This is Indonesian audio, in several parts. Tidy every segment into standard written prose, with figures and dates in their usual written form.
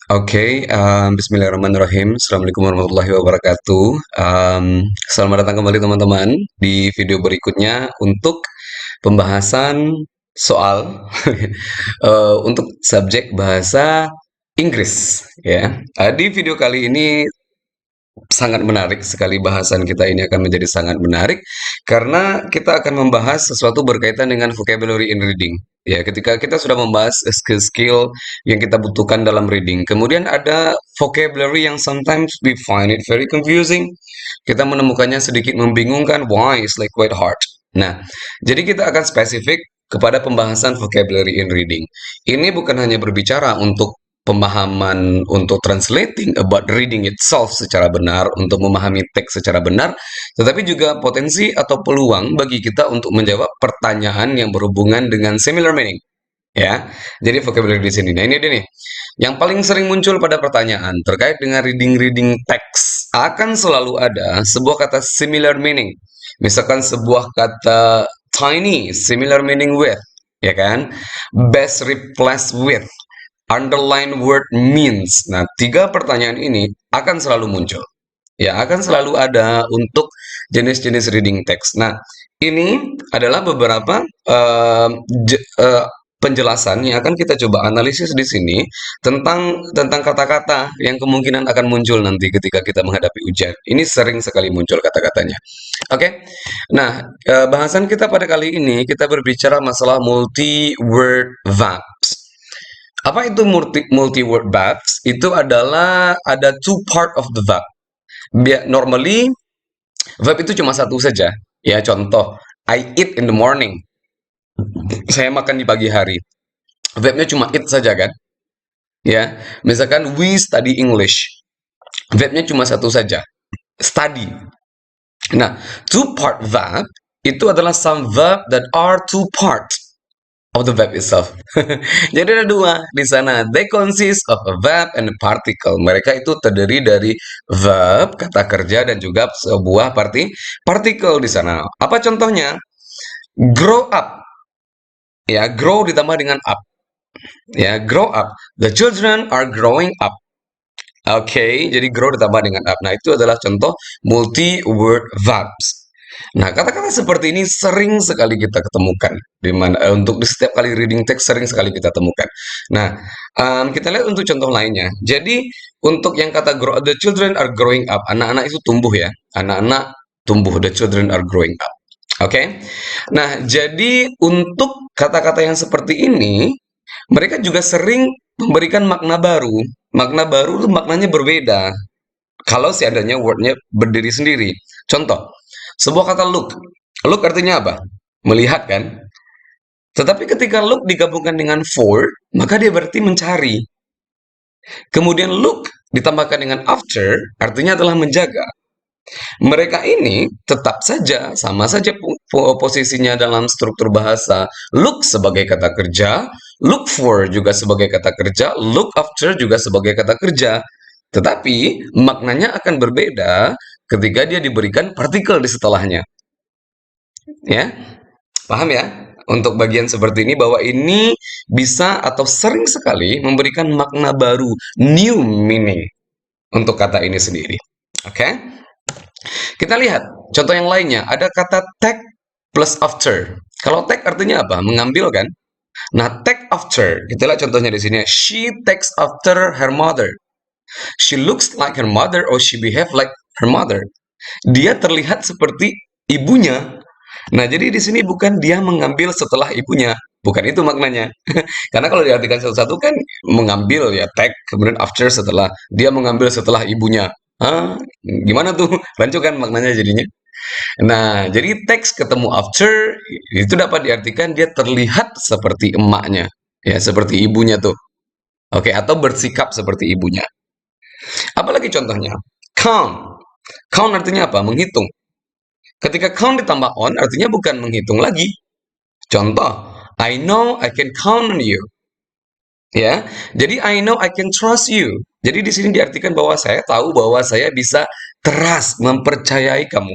Oke, bismillahirrahmanirrahim. Assalamualaikum warahmatullahi wabarakatuh. Selamat datang kembali teman-teman di video berikutnya untuk pembahasan soal untuk subjek bahasa Inggris ya. Di video kali ini sangat menarik sekali, bahasan kita ini akan menjadi sangat menarik karena kita akan membahas sesuatu berkaitan dengan vocabulary in reading. Ya, ketika kita sudah membahas skill-skill yang kita butuhkan dalam reading, kemudian ada vocabulary yang sometimes we find it very confusing. Kita menemukannya sedikit membingungkan, why it's like quite hard. Nah, jadi kita akan spesifik kepada pembahasan vocabulary in reading. Ini bukan hanya berbicara untuk pemahaman untuk translating about reading itself secara benar, untuk memahami teks secara benar, tetapi juga potensi atau peluang bagi kita untuk menjawab pertanyaan yang berhubungan dengan similar meaning. Ya, jadi vocabulary di sini. Nah, ini dia nih. Yang paling sering muncul pada pertanyaan terkait dengan reading teks akan selalu ada sebuah kata similar meaning. Misalkan sebuah kata tiny, similar meaning with, ya kan? Best replaced with, underline word means. Nah, tiga pertanyaan ini akan selalu muncul. Ya, akan selalu ada untuk jenis-jenis reading text. Nah, ini adalah beberapa penjelasan yang akan kita coba analisis di sini tentang kata-kata yang kemungkinan akan muncul nanti ketika kita menghadapi ujian. Ini sering sekali muncul kata-katanya. Oke. Nah, bahasan kita pada kali ini kita berbicara masalah multi-word verbs. Apa itu multi-word verbs? Itu adalah ada two part of the verb. Normally, verb itu cuma satu saja. Ya, contoh, I eat in the morning. Saya makan di pagi hari. Verbnya cuma eat saja kan? Ya, misalkan we study English. Verbnya cuma satu saja, study. Nah, two part verb itu adalah some verb that are two parts of the verb itself. Jadi ada dua di sana. They consist of a verb and a particle. Mereka itu terdiri dari verb, kata kerja, dan juga sebuah partikel di sana. Apa contohnya? Grow up. Ya, grow ditambah dengan up. Ya, grow up. The children are growing up. Oke, jadi grow ditambah dengan up. Nah, itu adalah contoh multi-word verbs. Nah, kata-kata seperti ini sering sekali kita ketemukan di mana untuk di setiap kali reading text sering sekali kita temukan. Nah, kita lihat untuk contoh lainnya. Jadi, untuk yang kata grow, the children are growing up, anak-anak itu tumbuh ya. Anak-anak tumbuh, the children are growing up. Oke. Nah, jadi untuk kata-kata yang seperti ini, mereka juga sering memberikan makna baru. Makna baru itu maknanya berbeda kalau seandainya wordnya berdiri sendiri. Contoh, sebuah kata look. Look artinya apa? Melihat kan? Tetapi ketika look digabungkan dengan for, maka dia berarti mencari. Kemudian look ditambahkan dengan after, artinya adalah menjaga. Mereka ini tetap saja sama saja posisinya dalam struktur bahasa. Look sebagai kata kerja, look for juga sebagai kata kerja, look after juga sebagai kata kerja. Tetapi maknanya akan berbeda ketika dia diberikan partikel di setelahnya. Ya, paham ya? Untuk bagian seperti ini bahwa ini bisa atau sering sekali memberikan makna baru, new meaning untuk kata ini sendiri. Oke? Kita lihat contoh yang lainnya, ada kata take plus after. Kalau take artinya apa? Mengambil kan? Nah, take after, kita lihat contohnya di sini. She takes after her mother. She looks like her mother or she behave like her mother. Dia terlihat seperti ibunya. Nah, jadi di sini bukan dia mengambil setelah ibunya. Bukan itu maknanya. Karena kalau diartikan satu-satu kan mengambil ya take, kemudian after setelah. Dia mengambil setelah ibunya. Ah, gimana tuh? Rancu kan maknanya jadinya. Nah, jadi teks ketemu after itu dapat diartikan dia terlihat seperti emaknya, ya, seperti ibunya tuh. Oke, atau bersikap seperti ibunya. Apalagi contohnya? Count. Count artinya apa? Menghitung. Ketika count ditambah on artinya bukan menghitung lagi. Contoh, I know I can count on you. Ya, jadi I know I can trust you. Jadi di sini diartikan bahwa saya tahu bahwa saya bisa trust, mempercayai kamu.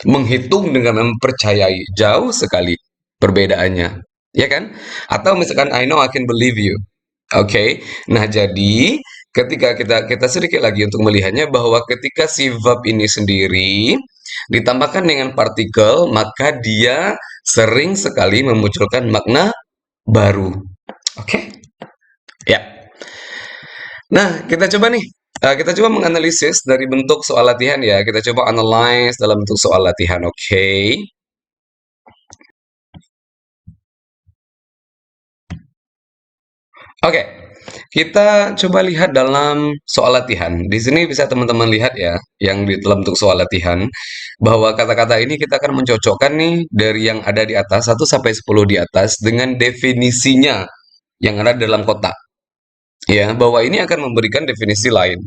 Menghitung dengan mempercayai, jauh sekali perbedaannya, ya kan? Atau misalkan I know I can believe you. Oke. Nah, jadi ketika kita sedikit lagi untuk melihatnya bahwa ketika si verb ini sendiri ditambahkan dengan partikel, maka dia sering sekali memunculkan makna baru. Oke? Ya. Nah, kita coba nih. Kita coba menganalisis dari bentuk soal latihan ya. Kita coba analyze dalam bentuk soal latihan. Oke. Oke, kita coba lihat dalam soal latihan. Di sini bisa teman-teman lihat ya, yang di dalam bentuk soal latihan, bahwa kata-kata ini kita akan mencocokkan nih dari yang ada di atas, 1 sampai 10 di atas, dengan definisinya yang ada dalam kotak. Ya, bahwa ini akan memberikan definisi lain.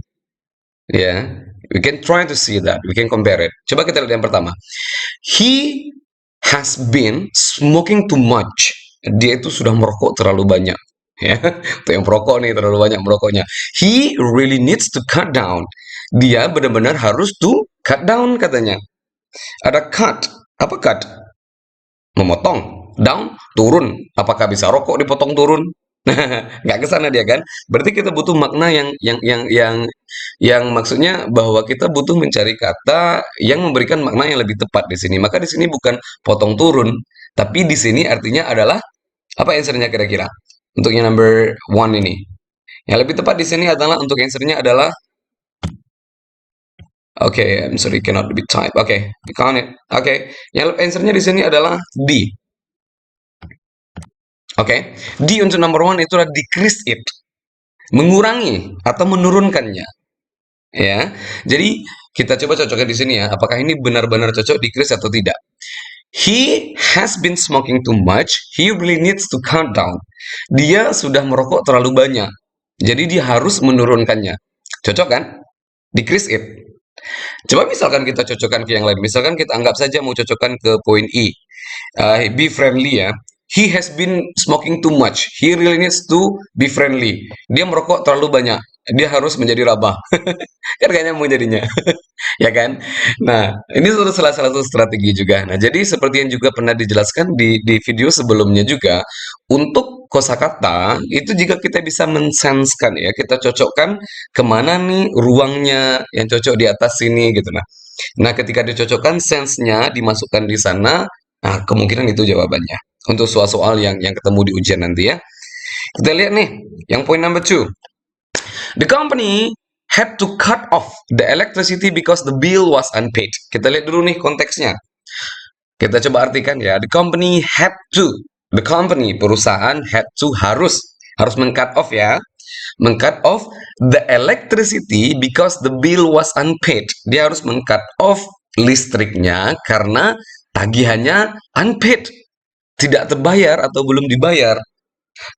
Ya, we can try to see that, we can compare it. Coba kita lihat yang pertama. He has been smoking too much. Dia itu sudah merokok terlalu banyak. Ya, itu yang perokok nih terlalu banyak merokoknya. He really needs to cut down. Dia benar-benar harus to cut down katanya. Ada cut. Apa cut? Memotong. Down, turun. Apakah bisa rokok dipotong turun? Nggak ke sana dia kan. Berarti kita butuh makna yang maksudnya bahwa kita butuh mencari kata yang memberikan makna yang lebih tepat di sini. Maka di sini bukan potong turun, tapi di sini artinya adalah apa answernya kira-kira? Untuk yang number one ini. Yang lebih tepat di sini adalah untuk answernya adalah oke, okay, I'm sorry cannot be type. Oke, okay, count it. Oke, okay. Yang answernya di sini adalah D. Oke, okay. D untuk number one itu adalah decrease it, mengurangi atau menurunkannya. Ya, jadi kita coba cocokkan di sini ya. Apakah ini benar-benar cocok decrease atau tidak? He has been smoking too much. He really needs to cut down. Dia sudah merokok terlalu banyak. Jadi dia harus menurunkannya. Cocok kan? Decrease it. Coba misalkan kita cocokkan ke yang lain. Misalkan kita anggap saja mau cocokkan ke poin E. Be friendly ya. He has been smoking too much. He really needs to be friendly. Dia merokok terlalu banyak. Dia harus menjadi rabah. Kan kayaknya mau jadinya. Ya kan? Nah, ini salah satu strategi juga. Nah, jadi seperti yang juga pernah dijelaskan di video sebelumnya juga, untuk kosakata itu jika kita bisa mensenskan ya, kita cocokkan kemana nih ruangnya yang cocok di atas sini gitu. Nah, ketika dicocokkan sense-nya dimasukkan di sana, nah kemungkinan itu jawabannya. Untuk soal-soal yang ketemu di ujian nanti ya. Kita lihat nih, yang point number two. The company had to cut off the electricity because the bill was unpaid. Kita lihat dulu nih konteksnya. Kita coba artikan ya. The company had to. The company, perusahaan had to, harus meng-cut off ya. Meng-cut off the electricity because the bill was unpaid. Dia harus meng-cut off listriknya karena tagihannya unpaid. Tidak terbayar atau belum dibayar.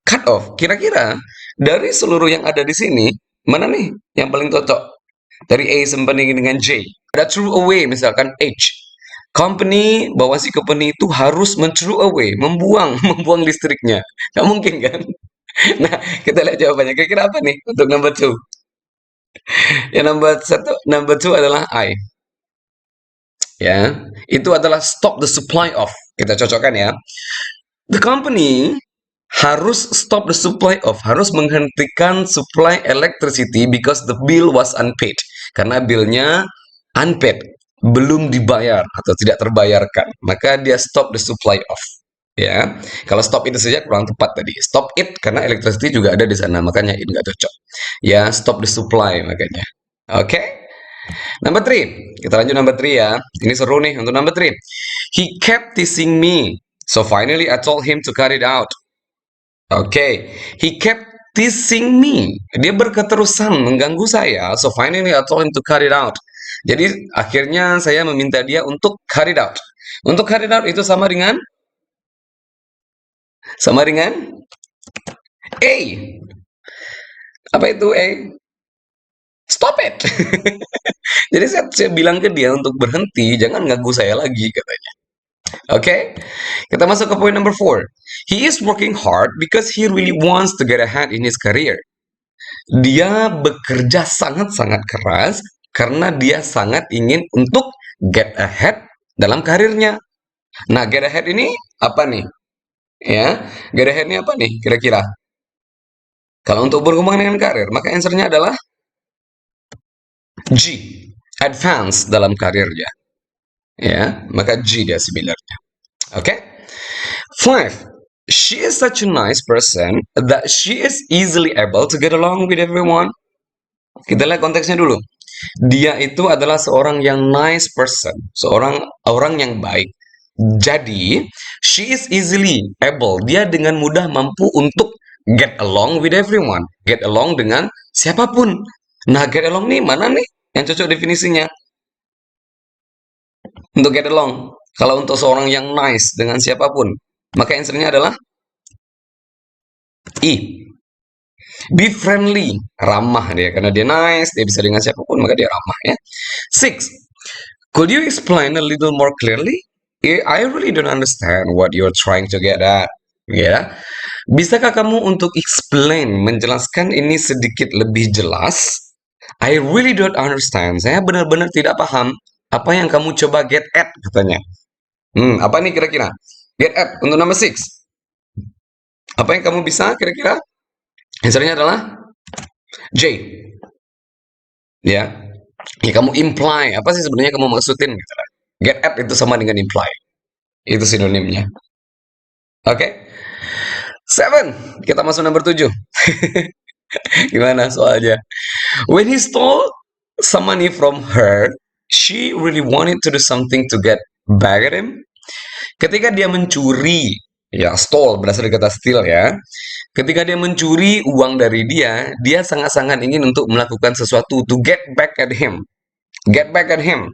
Cut off. Kira-kira dari seluruh yang ada di sini, mana nih yang paling cocok? Dari A sampai dengan J. Ada throw away misalkan H. Company, bahwa si company itu harus men-throw away, membuang, membuang listriknya. Nggak mungkin kan? Nah, kita lihat jawabannya. Kira-kira apa nih untuk number two? Yang number two adalah I. Ya, itu adalah stop the supply of. Kita cocokkan ya. The company harus stop the supply of, harus menghentikan supply electricity because the bill was unpaid. Karena billnya unpaid, belum dibayar atau tidak terbayarkan. Maka dia stop the supply of. Ya, kalau stop itu saja kurang tepat tadi. Stop it karena electricity juga ada di sana, makanya ini nggak cocok. Ya, stop the supply makanya. Oke. Okay? Number three. Kita lanjut number three ya. Ini seru nih untuk number three. He kept teasing me. So finally I told him to cut it out. Oke, okay. He kept teasing me. Dia berketerusan mengganggu saya. So finally I told him to cut it out. Jadi akhirnya saya meminta dia untuk cut it out. Untuk cut it out itu sama dengan A. Apa itu A? Stop it. Jadi saya bilang ke dia untuk berhenti, jangan ganggu saya lagi katanya. Oke, okay? Kita masuk ke poin number 4. He is working hard because he really wants to get ahead in his career. Dia bekerja sangat-sangat keras karena dia sangat ingin untuk get ahead dalam karirnya. Nah, get ahead ini apa nih? Ya, get ahead ini apa nih kira-kira? Kalau untuk berhubungan dengan karir, maka answernya adalah G, advance dalam karirnya. Ya, maka G dia similarnya. Oke. Okay? Five, she is such a nice person that she is easily able to get along with everyone. Kita lihat konteksnya dulu. Dia itu adalah seorang yang nice person, seorang orang yang baik. Jadi, she is easily able. Dia dengan mudah mampu untuk get along with everyone. Get along dengan siapapun. Nah, get along nih, mana nih yang cocok definisinya? Untuk get along. Kalau untuk seorang yang nice dengan siapapun, maka answernya adalah I. Be friendly, ramah dia. Karena dia nice, dia bisa dengan siapapun, maka dia ramah ya. Six, could you explain a little more clearly? I really don't understand what you're trying to get at. Ya, bisakah kamu untuk explain, menjelaskan ini sedikit lebih jelas? I really don't understand. Saya benar-benar tidak paham apa yang kamu coba get at, katanya. Apa nih kira-kira? Get at untuk number six. Apa yang kamu bisa kira-kira? Answernya adalah J. Ya, ya kamu imply. Apa sih sebenarnya kamu maksudin? Gitu. Get at itu sama dengan imply. Itu sinonimnya. Oke. Okay? Seven. Kita masuk nomor 7. Gimana soalnya? When he stole some money from her, she really wanted to do something to get back at him. Ketika dia mencuri, ya stole berasal dari kata steal ya. Ketika dia mencuri uang dari dia sangat-sangat ingin untuk melakukan sesuatu to get back at him. Get back at him.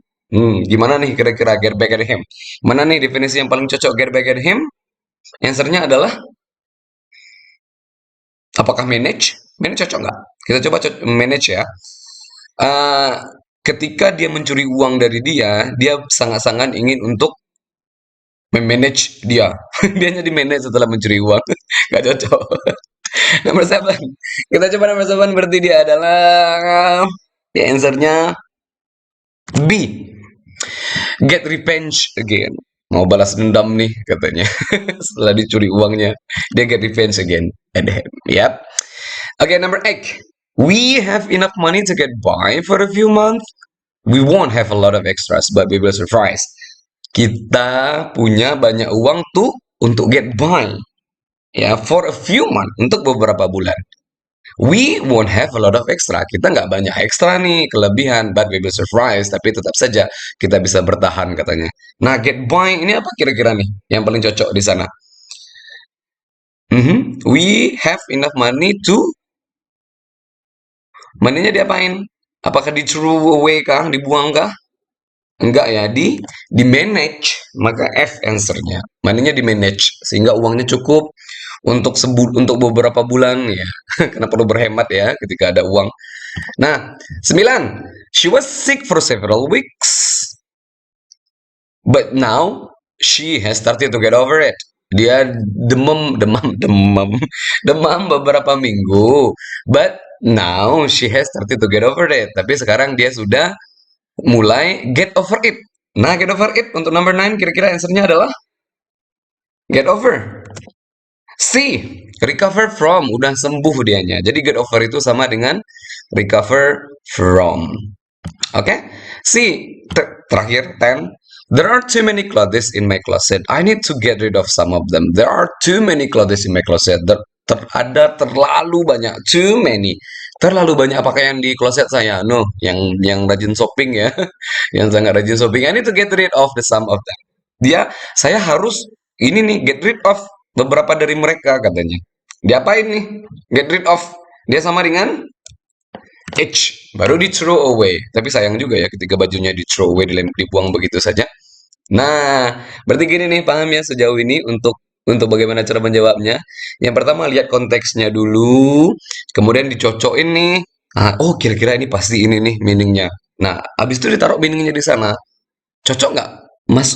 Gimana nih kira-kira get back at him? Mana nih definisi yang paling cocok get back at him? Answernya adalah apakah manage? Manage cocok nggak? Kita coba manage ya. Uh, Ketika dia mencuri uang dari dia sangat-sangat ingin untuk memanage dia. Dianya di manage setelah mencuri uang. Gak cocok. Nomor 7. Kita coba nomor 7 berarti dia adalah ya answernya B. Get revenge again. Mau balas dendam nih katanya. Setelah dicuri uangnya, dia get revenge again. And yep. Okay, number 8. We have enough money to get by for a few months. We won't have a lot of extras, but we will surprise. Kita punya banyak uang tuh untuk get by. Ya, for a few months, untuk beberapa bulan. We won't have a lot of extra. Kita nggak banyak ekstra nih, kelebihan, but we will surprise. Tapi tetap saja kita bisa bertahan katanya. Nah, get by ini apa kira-kira nih yang paling cocok di sana? We have enough money to money-nya diapain? Apakah di throw away kah? Dibuang kah? Enggak ya, di manage. Maka F answer-nya. Money-nya di manage sehingga uangnya cukup untuk beberapa bulan ya. Karena perlu berhemat ya ketika ada uang. Nah, 9. She was sick for several weeks. But now she has started to get over it. Dia demam beberapa minggu. But now she has started to get over it. Tapi sekarang dia sudah mulai get over it. Nah, get over it untuk number 9 kira-kira answernya adalah get over. C. Recover from. Udah sembuh dianya. Jadi get over itu sama dengan recover from. Oke. Okay? C. Terakhir 10. There are too many clothes in my closet. I need to get rid of some of them. There are too many clothes in my closet. Ada terlalu banyak. Too many. Terlalu banyak pakaian di kloset saya. No, yang rajin shopping ya. Yang sangat rajin shopping. I need to get rid of the some of them. Saya harus ini nih get rid of beberapa dari mereka katanya. Diapain nih? Get rid of. Dia sama dengan H, baru di throw away. Tapi sayang juga ya ketika bajunya di throw away, dibuang begitu saja. Nah, berarti gini nih, paham ya sejauh ini untuk bagaimana cara menjawabnya. Yang pertama lihat konteksnya dulu, kemudian dicocokin nih. Oh kira-kira ini pasti ini nih meaningnya. Nah, habis itu ditaruh meaningnya di sana. Cocok nggak?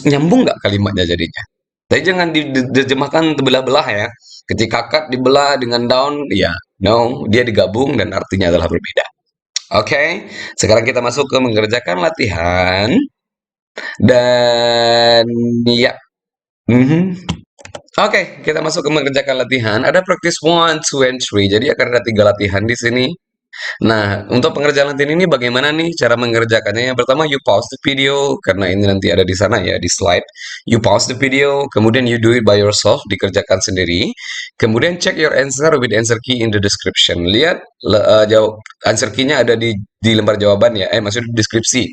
Nyambung nggak kalimatnya jadinya? Tapi jangan diterjemahkan belah-belah ya. Ketika cut dibelah dengan down, ya no, dia digabung dan artinya adalah berbeda. Oke, sekarang kita masuk ke mengerjakan latihan dan ya, mhm. Oke, kita masuk ke mengerjakan latihan. Ada practice one, two, and three. Jadi akan ada 3 latihan di sini. Nah, untuk pengerjaan latihan ini bagaimana nih cara mengerjakannya? Yang pertama, you pause the video, karena ini nanti ada di sana ya, di slide. You pause the video, kemudian you do it by yourself, dikerjakan sendiri. Kemudian check your answer with answer key in the description. Lihat jawab answer key-nya ada di lembar jawaban ya, maksudnya deskripsi.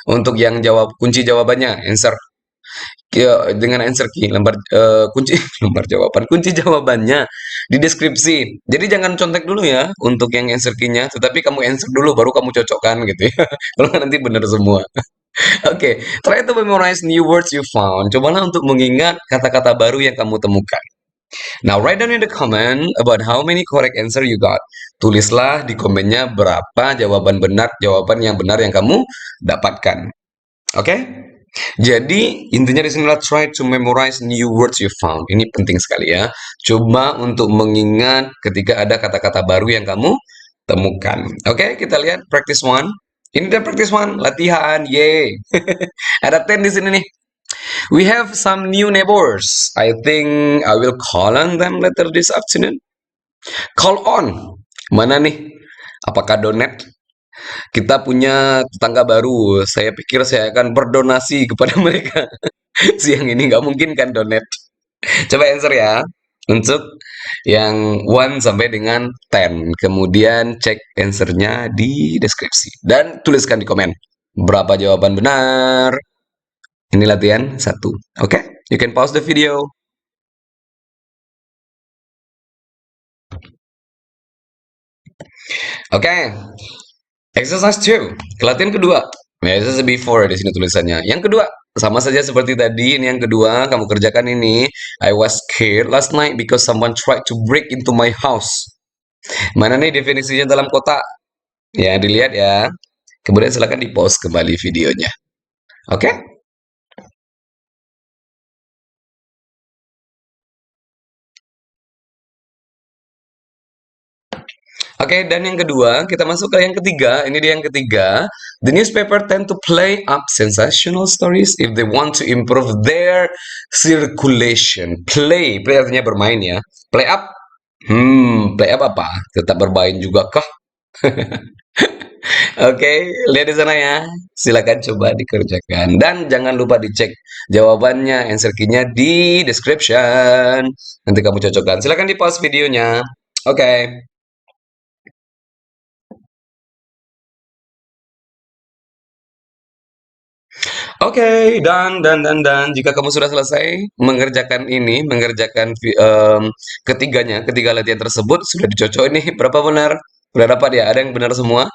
Untuk yang jawab kunci jawabannya, answer ya, dengan answer key lembar kunci lembar jawaban kunci jawabannya di deskripsi. Jadi jangan contek dulu ya untuk yang answer key-nya, tetapi kamu answer dulu baru kamu cocokkan gitu ya. Kalau nggak nanti benar semua. Oke, try to memorize new words you found. Cobalah untuk mengingat kata-kata baru yang kamu temukan. Now write down in the comment about how many correct answer you got. Tulislah di komennya berapa jawaban yang benar yang kamu dapatkan. Oke? Jadi intinya di sini adalah try to memorize new words you found. Ini penting sekali ya. Coba untuk mengingat ketika ada kata-kata baru yang kamu temukan. Oke, kita lihat practice one. Ini dia practice one, latihan. Yeay. Ada 10 di sini nih. We have some new neighbors. I think I will call on them later this afternoon. Call on. Mana nih? Apakah donate? Kita punya tetangga baru. Saya pikir saya akan berdonasi kepada mereka. Siang ini nggak mungkin kan donate. Coba answer ya. Untuk yang 1 sampai dengan 10. Kemudian cek answernya di deskripsi. Dan tuliskan di komen. Berapa jawaban benar? Ini latihan 1. Oke? You can pause the video. Oke. Exercise 2. Latihan kedua. Ya, exercise before di sini tulisannya. Yang kedua, sama saja seperti tadi. Ini yang kedua, kamu kerjakan ini. I was scared last night because someone tried to break into my house. Mana nih definisinya dalam kotak? Ya, dilihat ya. Kemudian silakan di-pause kembali videonya. Oke? Oke, dan yang kedua, kita masuk ke yang ketiga. Ini dia yang ketiga. The newspaper tend to play up sensational stories if they want to improve their circulation. Play artinya bermain ya. Play up. Play up apa? Tetap bermain juga kah? Oke, lihat di sana ya. Silakan coba dikerjakan. Dan jangan lupa dicek jawabannya, answer key-nya di description. Nanti kamu cocokkan. Silakan di-pause videonya. Oke. Oke, dan jika kamu sudah selesai mengerjakan ini, ketiganya, ketiga latihan tersebut sudah dicocok ini berapa benar? Sudah dapat ya? Ada yang benar semua?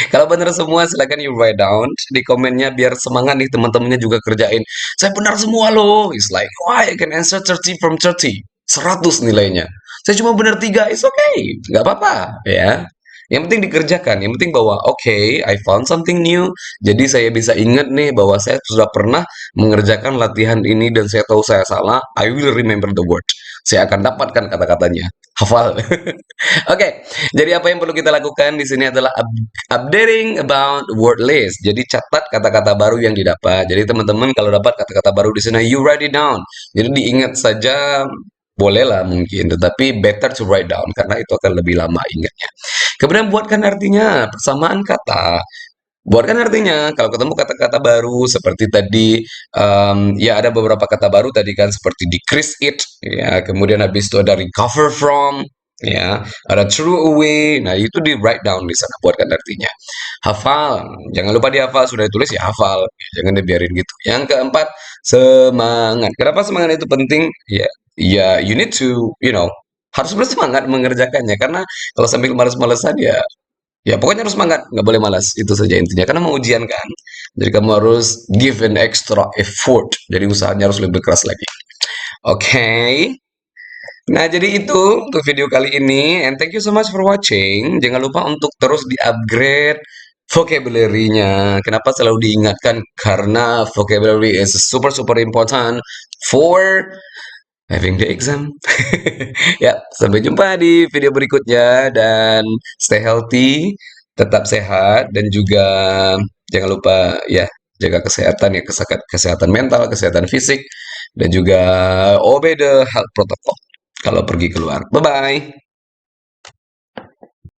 Kalau benar semua, silakan you write down di komennya biar semangat nih teman-temannya juga kerjain. Saya benar semua loh. It's like, why I can answer 30 from 30. 100 nilainya. Saya cuma benar 3, it's okay. Nggak apa-apa, ya. Yang penting dikerjakan. Yang penting bahwa, okay, I found something new. Jadi saya bisa ingat nih bahwa saya sudah pernah mengerjakan latihan ini dan saya tahu saya salah. I will remember the word. Saya akan dapatkan kata-katanya. Hafal. Oke, jadi apa yang perlu kita lakukan di sini adalah updating about word list. Jadi catat kata-kata baru yang didapat. Jadi teman-teman kalau dapat kata-kata baru di sana, you write it down. Jadi diingat saja bolehlah mungkin, tetapi better to write down karena itu akan lebih lama ingatnya. Kemudian buatkan artinya, persamaan kata. Buatkan artinya, kalau ketemu kata-kata baru seperti tadi, ya ada beberapa kata baru tadi kan seperti decrease it, ya, kemudian habis itu ada recover from, ya, ada throw away. Nah, itu di write down di sana, buatkan artinya. Hafal, jangan lupa dihafal, sudah ditulis ya hafal, jangan dibiarin gitu. Yang keempat, semangat. Kenapa semangat itu penting? Ya, ya you need to, harus bersemangat mengerjakannya karena kalau sambil males-malesan ya. Ya, pokoknya harus semangat, nggak boleh malas. Itu saja intinya. Karena mau ujian kan. Jadi kamu harus give an extra effort. Jadi usahanya harus lebih keras lagi. Oke. Nah, jadi itu untuk video kali ini. And thank you so much for watching. Jangan lupa untuk terus di-upgrade vocabulary-nya. Kenapa selalu diingatkan? Karena vocabulary is super super important for having the exam. Ya, sampai jumpa di video berikutnya dan stay healthy, tetap sehat dan juga jangan lupa ya jaga kesehatan ya, kesehatan mental, kesehatan fisik. dan juga obey the health protocol kalau pergi keluar. Bye bye.